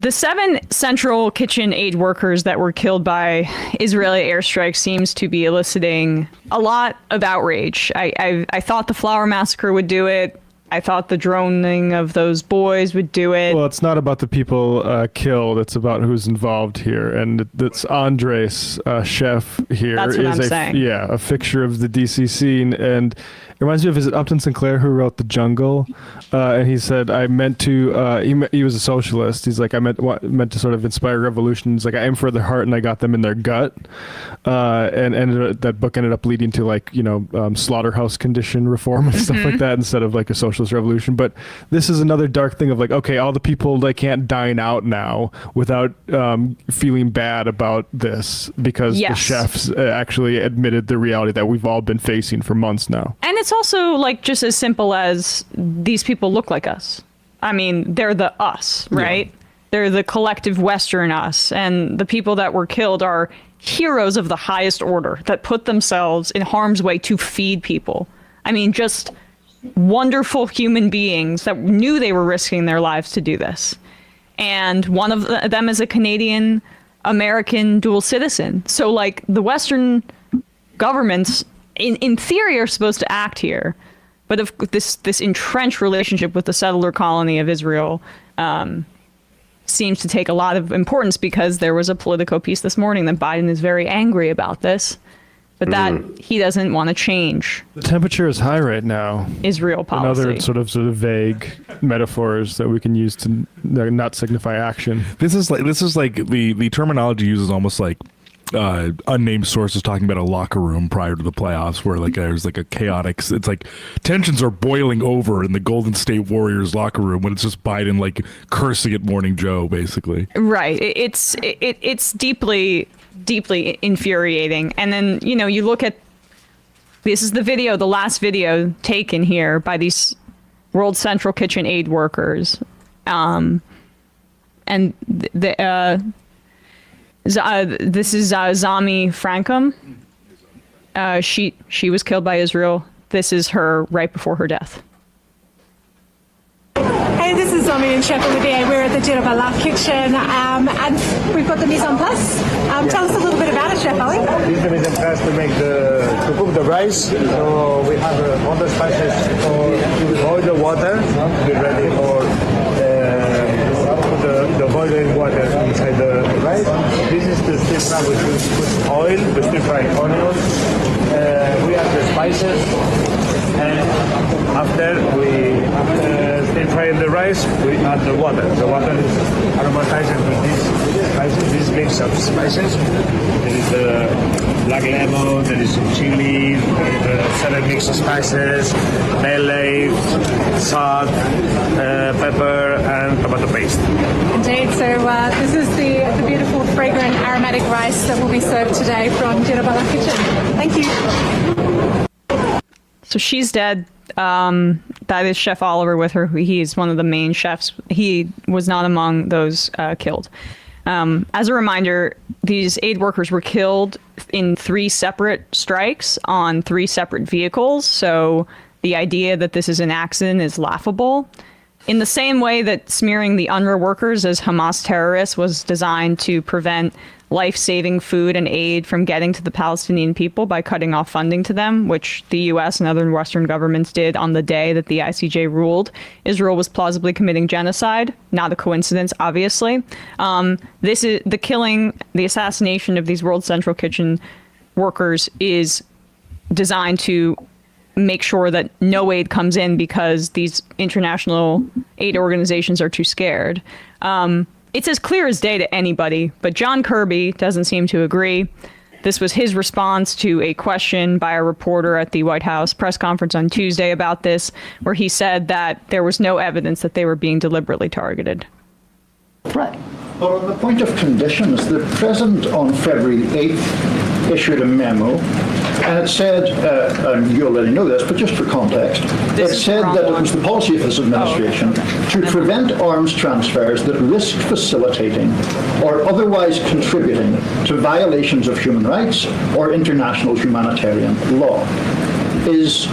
The 7 Central Kitchen aid workers that were killed by Israeli airstrikes seems to be eliciting a lot of outrage. I thought the flower massacre would do it. I thought the droning of those boys would do it. Well, it's not about the people killed. It's about who's involved here. And it's Andres, chef here. That's what I'm saying. Yeah, a fixture of the DC scene. And it reminds me of, is it Upton Sinclair who wrote The Jungle? And he said, I meant to, he was a socialist. He's like, I meant to sort of inspire revolutions. Like, I aim for their heart and I got them in their gut. And that book ended up leading to, like, slaughterhouse condition reform and stuff like that, instead of like a socialist revolution. But this is another dark thing of like, okay, all the people, they can't dine out now without feeling bad about this, because the chefs actually admitted the reality that we've all been facing for months now. And it's also like just as simple as these people look like us. I mean, they're the us, right? Yeah. They're the collective Western us. And the people that were killed are heroes of the highest order that put themselves in harm's way to feed people. I mean, just wonderful human beings that knew they were risking their lives to do this. And one of them is a Canadian American dual citizen. So like the Western governments in theory are supposed to act here, but if this entrenched relationship with the settler colony of Israel seems to take a lot of importance, because there was a Politico piece this morning that Biden is very angry about this, but that he doesn't want to change. The temperature is high right now. Israel policy. Another sort of vague metaphors that we can use to not signify action. This is like the terminology uses almost like unnamed sources talking about a locker room prior to the playoffs, where like there's like a chaotic, it's like tensions are boiling over in the Golden State Warriors locker room, when it's just Biden like cursing at Morning Joe, basically. Right. It's deeply infuriating. And then, you look at, this is the last video taken here by these World Central Kitchen aid workers. And this is Zami Frankum. She was killed by Israel. This is her right before her death. Hey, this is Zami and Chef Olivier. We're at the Jirabala kitchen, and we've got the mise en place. Tell us a little bit about it, Chef Ali. This is the mise en place to cook the rice. So we have all the spices to boil the water, to be ready for the boiling water inside the rice. This is the stir fry with oil, the stir fry onions. We have the spices, and after we stir fry the rice, we add the water. The water is aromatized with these spices, this mix of spices. There is the black lemon, there is some chili, there is the 7 mix of spices, bay leaf, salt, pepper, and tomato paste. Indeed. So this is the beautiful, fragrant, aromatic rice that will be served today from Jirabala Kitchen. Thank you. So she's dead. That is Chef Oliver with her. He's one of the main chefs. He was not among those killed. As a reminder, these aid workers were killed in 3 separate strikes on 3 separate vehicles. So the idea that this is an accident is laughable. In the same way that smearing the UNRWA workers as Hamas terrorists was designed to prevent life-saving food and aid from getting to the Palestinian people by cutting off funding to them, which the U.S. and other Western governments did on the day that the ICJ ruled Israel was plausibly committing genocide. Not a coincidence, obviously. This is the killing, the assassination of these World Central Kitchen workers is designed to make sure that no aid comes in because these international aid organizations are too scared. It's as clear as day to anybody, but John Kirby doesn't seem to agree. This was his response to a question by a reporter at the White House press conference on Tuesday about this, where he said that there was no evidence that they were being deliberately targeted. Right. Well, on the point of conditions, the President on February 8th issued a memo, and it said, and you already know this, but just for context, it said that it was the policy of this administration to prevent arms transfers that risk facilitating or otherwise contributing to violations of human rights or international humanitarian law. Is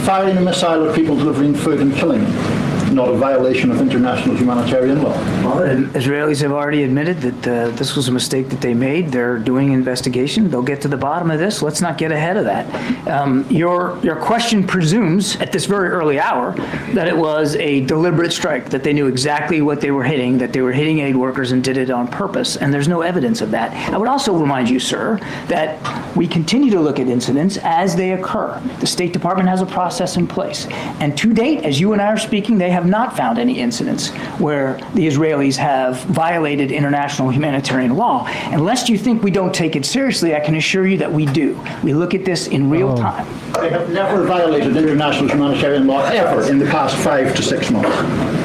firing a missile at people delivering food and killing them? not a violation of international humanitarian law? Well, the Israelis have already admitted that this was a mistake that they made. They're doing an investigation. They'll get to the bottom of this. Let's not get ahead of that. Your question presumes at this very early hour that it was a deliberate strike, that they knew exactly what they were hitting, that they were hitting aid workers and did it on purpose, and there's no evidence of that. I would also remind you, sir, that we continue to look at incidents as they occur. The State Department has a process in place, and to date, as you and I are speaking, they have not found any incidents where the Israelis have violated international humanitarian law. Unless you think we don't take it seriously, I can assure you that we do. We look at this in real time. They have never violated international humanitarian law ever in the past 5 to 6 months.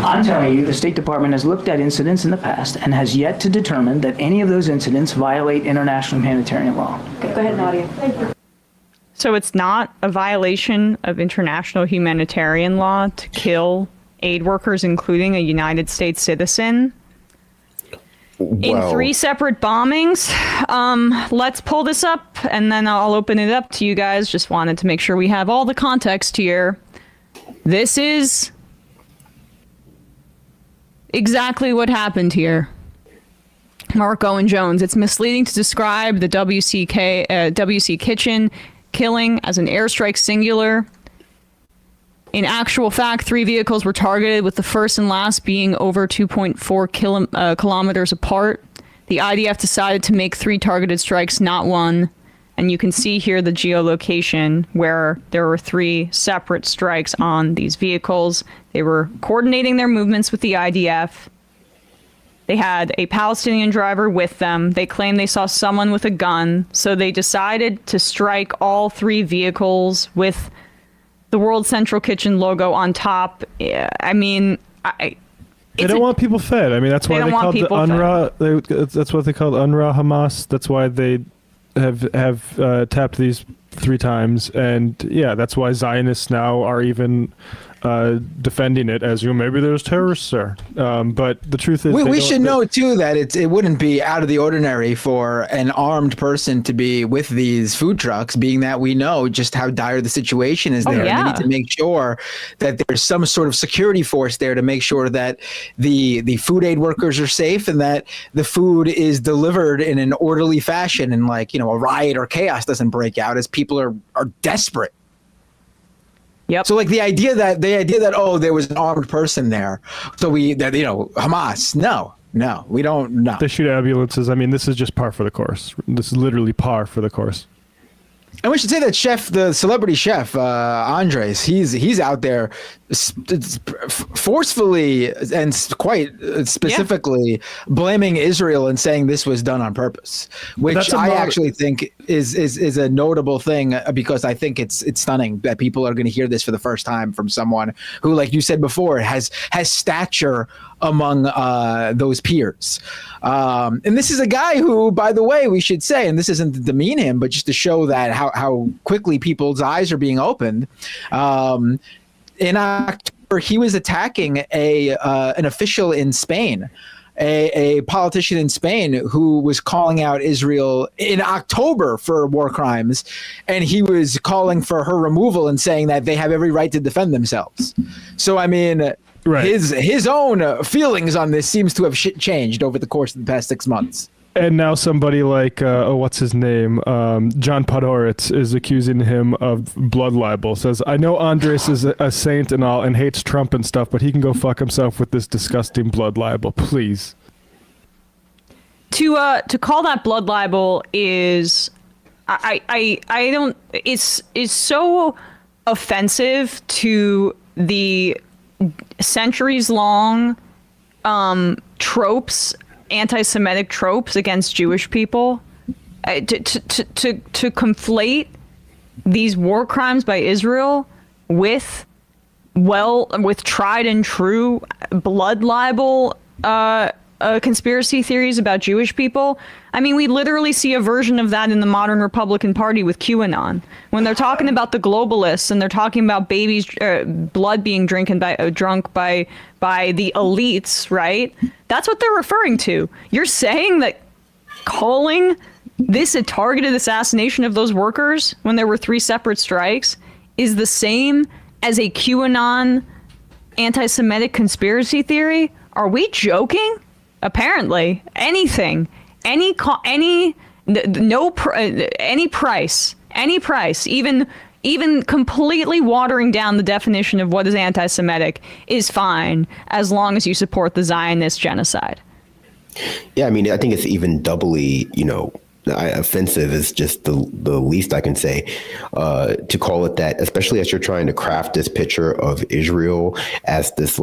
I'm telling you, the State Department has looked at incidents in the past and has yet to determine that any of those incidents violate international humanitarian law. Okay, go ahead, Nadia. Thank you. So it's not a violation of international humanitarian law to kill aid workers, including a United States citizen, in 3 separate bombings. Let's pull this up, and then I'll open it up to you guys. Just wanted to make sure we have all the context here. This is exactly what happened here. Mark Owen Jones. It's misleading to describe the WC Kitchen killing as an airstrike singular. In actual fact, 3 vehicles were targeted, with the first and last being over 2.4 kilometers apart. The IDF decided to make 3 targeted strikes, not 1. And you can see here the geolocation where there were 3 separate strikes on these vehicles. They were coordinating their movements with the IDF. They had a Palestinian driver with them. They claimed they saw someone with a gun. So they decided to strike all 3 vehicles with the World Central Kitchen logo on top. I mean, they don't want people fed. I mean, that's why they called the UNRWA. That's what they called UNRWA Hamas. That's why they have tapped these 3 times, and yeah, that's why Zionists now are even defending it as, maybe there's terrorists there. But the truth is, we should know too that it wouldn't be out of the ordinary for an armed person to be with these food trucks, being that we know just how dire the situation is there. Yeah. And they need to make sure that there's some sort of security force there to make sure that the food aid workers are safe and that the food is delivered in an orderly fashion, and a riot or chaos doesn't break out as people are desperate. Yep. So the idea that there was an armed person there, so Hamas, no, we don't know. They shoot ambulances. I mean, this is just par for the course. This is literally par for the course. And we should say that the celebrity chef, Andres, he's out there forcefully and quite specifically blaming Israel and saying this was done on purpose, which I actually think is a notable thing, because I think it's stunning that people are going to hear this for the first time from someone who, like you said before, has stature among those peers. And this is a guy who, by the way, we should say, and this isn't to demean him, but just to show that how quickly people's eyes are being opened. In October, he was attacking an official in Spain, a politician in Spain who was calling out Israel in October for war crimes, and he was calling for her removal and saying that they have every right to defend themselves. So, I mean, right. His own feelings on this seems to have changed over the course of the past 6 months. And now somebody like, what's his name? John Podhoretz is accusing him of blood libel. Says, I know Andres is a saint and all and hates Trump and stuff, but he can go fuck himself with this disgusting blood libel, please. To call that blood libel is, I don't, is so offensive to the centuries-long tropes, anti-Semitic tropes against Jewish people. To conflate these war crimes by Israel with tried and true blood libel conspiracy theories about Jewish people. I mean, we literally see a version of that in the modern Republican Party with QAnon. When they're talking about the globalists and they're talking about babies' blood being drunk by the elites, right? That's what they're referring to. You're saying that calling this a targeted assassination of those workers when there were 3 separate strikes is the same as a QAnon anti-Semitic conspiracy theory? Are we joking? Apparently, anything, any price, even completely watering down the definition of what is anti-Semitic is fine as long as you support the Zionist genocide. Yeah, I mean, I think it's even doubly, offensive is just the least I can say to call it that, especially as you're trying to craft this picture of Israel as this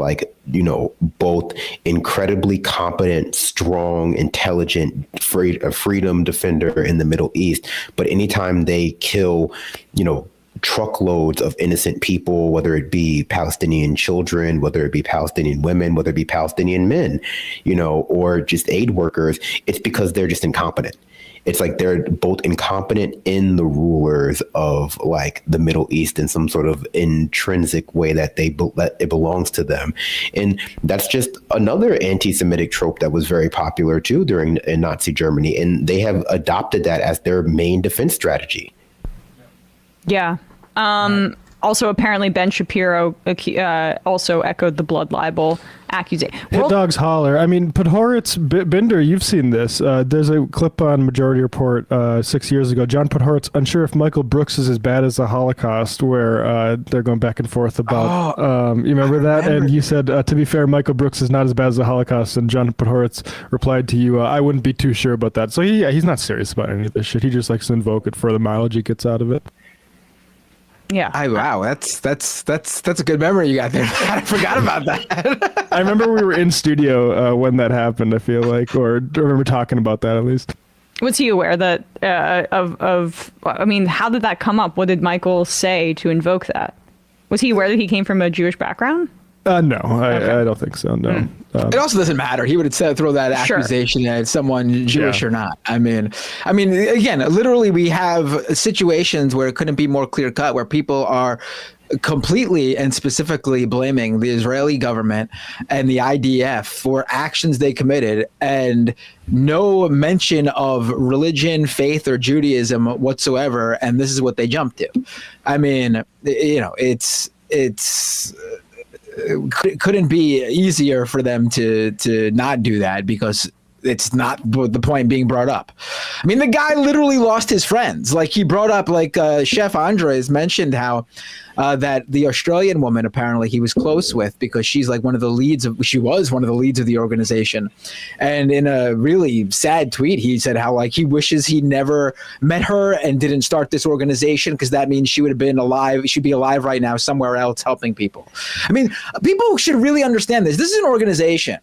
both incredibly competent, strong, intelligent, freedom defender in the Middle East. But anytime they kill, truckloads of innocent people, whether it be Palestinian children, whether it be Palestinian women, whether it be Palestinian men, or just aid workers, it's because they're just incompetent. It's like they're both incompetent in the rulers of the Middle East in some sort of intrinsic way that it belongs to them. And that's just another anti-Semitic trope that was very popular too in Nazi Germany. And they have adopted that as their main defense strategy. Yeah. Also, apparently, Ben Shapiro also echoed the blood libel accusation. Hit dogs holler. I mean, Podhoretz, Binder, you've seen this. There's a clip on Majority Report 6 years ago. John Podhoretz, unsure if Michael Brooks is as bad as the Holocaust, where they're going back and forth about. You remember that? And you said, to be fair, Michael Brooks is not as bad as the Holocaust. And John Podhoretz replied to you, I wouldn't be too sure about that. So he's not serious about any of this shit. He just likes to invoke it for the mileage he gets out of it. Yeah. Wow, that's a good memory you got there. I forgot about that. I remember we were in studio when that happened, I feel like, or I remember talking about that at least. Was he aware that I mean, how did that come up? What did Michael say to invoke that? Was he aware that he came from a Jewish background? No, I don't think so. No. It also doesn't matter. He would throw that accusation at someone Jewish or not. I mean, again, literally, we have situations where it couldn't be more clear cut, where people are completely and specifically blaming the Israeli government and the IDF for actions they committed, and no mention of religion, faith, or Judaism whatsoever. And this is what they jumped to. I mean, it couldn't be easier for them to not do that, because it's not the point being brought up. I mean, the guy literally lost his friends. He brought up, Chef Andres mentioned how that the Australian woman, apparently he was close with, because she was one of the leads of the organization. And in a really sad tweet, he said how he wishes he never met her and didn't start this organization, because that means she would have been alive. She'd be alive right now somewhere else helping people. I mean, people should really understand this. This is an organization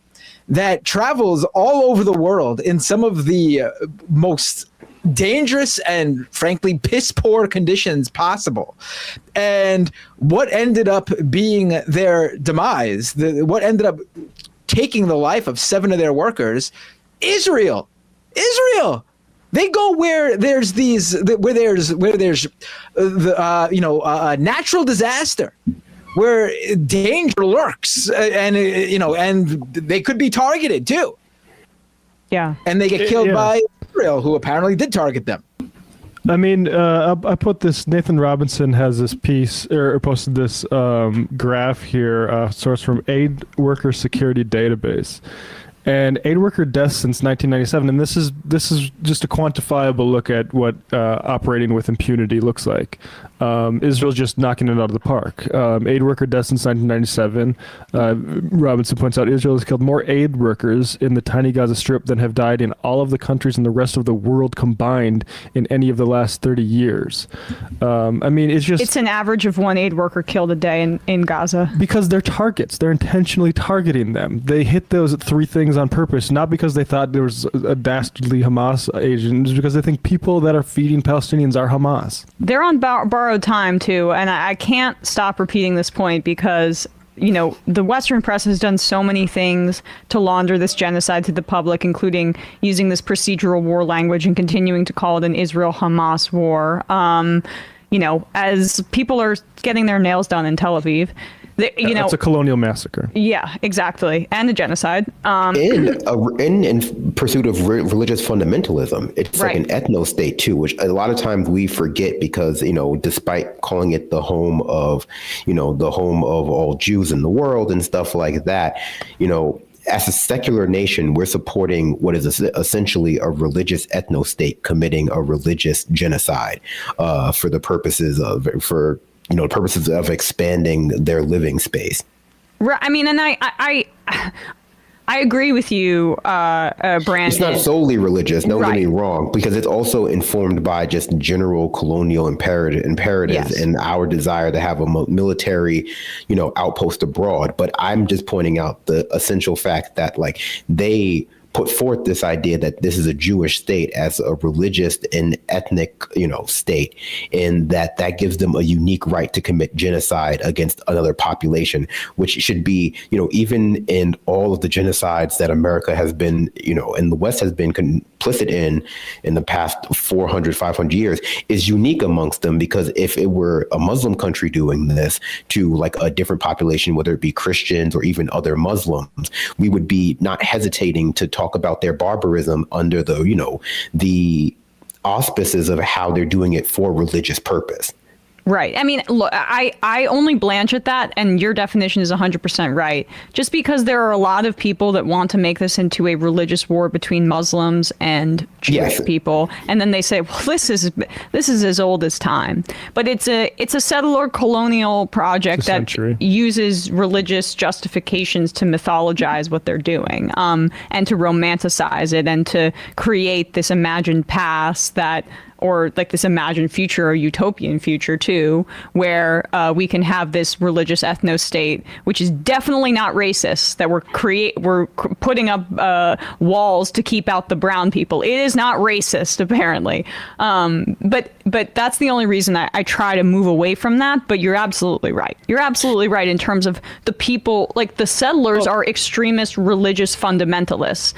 that travels all over the world in some of the most dangerous and frankly piss poor conditions possible. And what ended up being their demise, what ended up taking the life of 7 of their workers, Israel. They go where there's a natural disaster, where danger lurks, and they could be targeted too. Yeah. And they get killed by Israel, who apparently did target them. I mean, I put this, Nathan Robinson has this piece, or posted this graph here, sourced from Aid Worker Security Database. And aid worker deaths since 1997, and this is just a quantifiable look at what operating with impunity looks like. Israel's just knocking it out of the park. Aid worker deaths since 1997. Robinson points out Israel has killed more aid workers in the tiny Gaza Strip than have died in all of the countries in the rest of the world combined in any of the last 30 years. I mean, it's an average of 1 aid worker killed a day in Gaza. Because they're targets. They're intentionally targeting them. They hit those 3 things on purpose, not because they thought there was a dastardly Hamas agent, it's because they think people that are feeding Palestinians are Hamas. They're on borrowed time too, and I can't stop repeating this point because the Western press has done so many things to launder this genocide to the public, including using this procedural war language and continuing to call it an Israel-Hamas war. As people are getting their nails done in Tel Aviv, It's a colonial massacre. Yeah, exactly, and a genocide. In pursuit of religious fundamentalism, it's like Right. an ethno state too, which a lot of times we forget because despite calling it the home of all Jews in the world and stuff like that, as a secular nation, we're supporting what is essentially a religious ethno state committing a religious genocide for the purposes of expanding their living space. Right. I mean, and I agree with you, Brandon. It's not solely religious, don't get me Right. wrong, because it's also informed by just general colonial imperatives Yes. and our desire to have a military, outpost abroad. But I'm just pointing out the essential fact that they put forth this idea that this is a Jewish state as a religious and ethnic, state, and that gives them a unique right to commit genocide against another population, which should be, even in all of the genocides that America has been, and the West has been complicit in the past 400, 500 years, is unique amongst them, because if it were a Muslim country doing this to a different population, whether it be Christians or even other Muslims, we would be not hesitating to talk about their barbarism under the auspices of how they're doing it for religious purpose. Right. I mean, look, I only blanch at that, and your definition is 100% right. Just because there are a lot of people that want to make this into a religious war between Muslims and Jewish people, and then they say, well, this is as old as time. But it's a settler colonial project that uses religious justifications to mythologize what they're doing, and to romanticize it, and to create this imagined past or this imagined future or utopian future too, where we can have this religious ethno state, which is definitely not racist, that we're putting up walls to keep out the brown people. It is not racist, apparently. But that's the only reason I try to move away from that. But you're absolutely right. You're absolutely right in terms of the people, the settlers are extremist religious fundamentalists.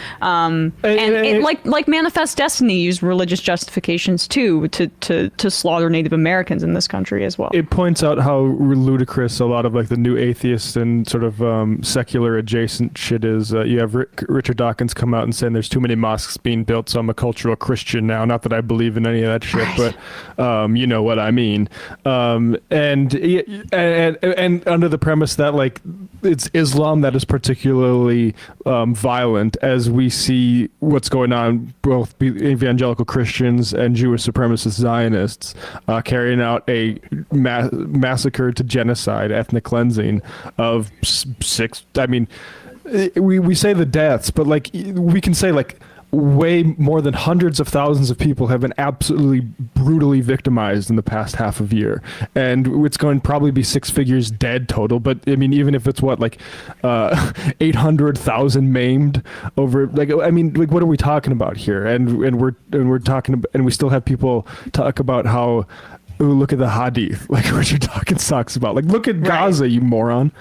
Like Manifest Destiny used religious justifications too to slaughter Native Americans in this country as well. It points out how ludicrous a lot of the new atheist and sort of secular adjacent shit is. You have Richard Dawkins come out and saying there's too many mosques being built, so I'm a cultural Christian now. Not that I believe in any of that shit, but you know what I mean. And under the premise that it's Islam that is particularly violent, as we see what's going on, both evangelical Christians and Jewish supremacist Zionists carrying out a massacre to genocide, ethnic cleansing of six. I mean, we say the deaths, but we can say way more than hundreds of thousands of people have been absolutely brutally victimized in the past half of year, and it's going to probably be six figures dead total. But I mean, even if it's 800,000 maimed over, what are we talking about here? And we're talking about, and we still have people talk about how, ooh, look at the hadith, Richard Dawkins talks about, look at Gaza, you moron.